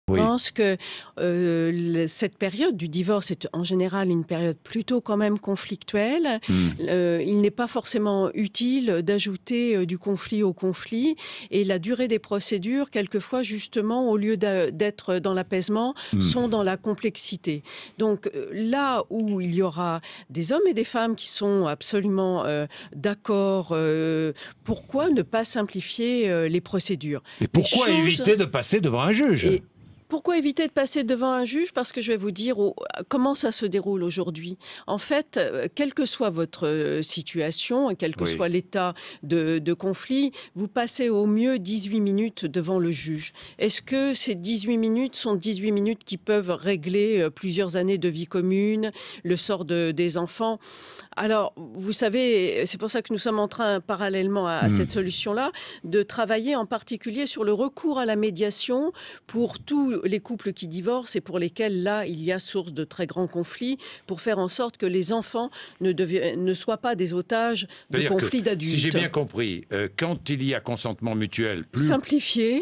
Oui. Je pense que cette période du divorce est en général une période plutôt quand même conflictuelle. Mmh. Il n'est pas forcément utile d'ajouter du conflit au conflit, et la durée des procédures, quelquefois justement, au lieu d'être dans l'apaisement, Mmh. sont dans la complexité. Donc là où il y aura des hommes et des femmes qui sont absolument d'accord, pourquoi ne pas simplifier les procédures? Et pourquoi éviter de passer devant un juge? Pourquoi éviter de passer devant un juge? Parce que je vais vous dire comment ça se déroule aujourd'hui. En fait, quelle que soit votre situation, et quel que soit l'état de conflit, vous passez au mieux 18 minutes devant le juge. Est-ce que ces 18 minutes sont 18 minutes qui peuvent régler plusieurs années de vie commune, le sort des enfants? Alors, vous savez, c'est pour ça que nous sommes en train, parallèlement à cette solution-là, de travailler en particulier sur le recours à la médiation pour tous les couples qui divorcent et pour lesquels, là, il y a source de très grands conflits, pour faire en sorte que les enfants ne soient pas des otages de conflits d'adultes. Si j'ai bien compris, quand il y a consentement mutuel, simplifié,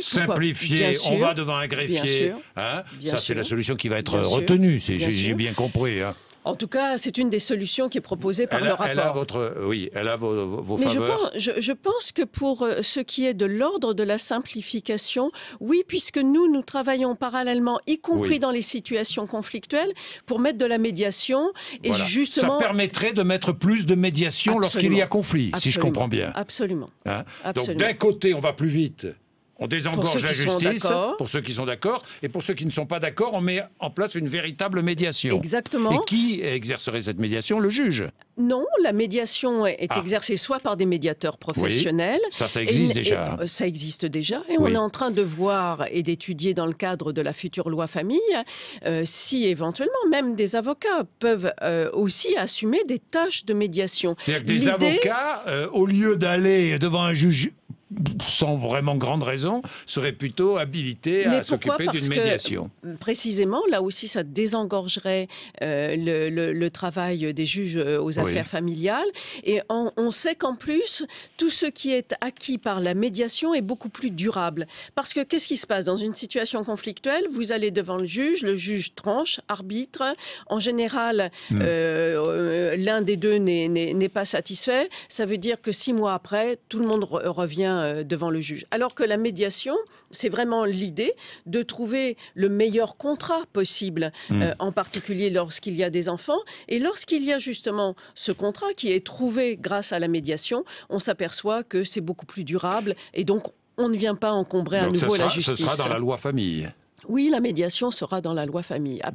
on va devant un greffier, hein, ça c'est la solution qui va être retenue, j'ai bien compris. Hein. En tout cas, c'est une des solutions qui est proposée par le rapport. Elle a vos faveurs. Je pense que pour ce qui est de l'ordre de la simplification, oui, puisque nous travaillons parallèlement, y compris dans les situations conflictuelles, pour mettre de la médiation. Et justement, ça permettrait de mettre plus de médiation lorsqu'il y a conflit, si je comprends bien. Absolument. Hein? Donc d'un côté, on va plus vite. On désengorge la justice pour ceux qui sont d'accord, et pour ceux qui ne sont pas d'accord, on met en place une véritable médiation. Exactement. Et qui exercerait cette médiation? Le juge? Non, la médiation est exercée soit par des médiateur professionnels. Oui, ça existe déjà. Ça existe déjà, et on est en train de voir et d'étudier dans le cadre de la future loi famille si éventuellement même des avocats peuvent aussi assumer des tâches de médiation. C'est-à-dire que des avocats, au lieu d'aller devant un juge sans vraiment grande raison, serait plutôt habilité à s'occuper d'une médiation. Précisément, là aussi, ça désengorgerait le travail des juges aux affaires familiales. Et on sait qu'en plus, tout ce qui est acquis par la médiation est beaucoup plus durable. Parce que qu'est-ce qui se passe dans une situation conflictuelle? Vous allez devant le juge tranche, arbitre. En général, l'un des deux n'est pas satisfait. Ça veut dire que 6 mois après, tout le monde revient devant le juge. Alors que la médiation, c'est vraiment l'idée de trouver le meilleur contrat possible, en particulier lorsqu'il y a des enfants. Et lorsqu'il y a justement ce contrat qui est trouvé grâce à la médiation, on s'aperçoit que c'est beaucoup plus durable, et donc on ne vient pas encombrer à nouveau la justice. Ce sera dans la loi famille. Oui, la médiation sera dans la loi famille, absolument.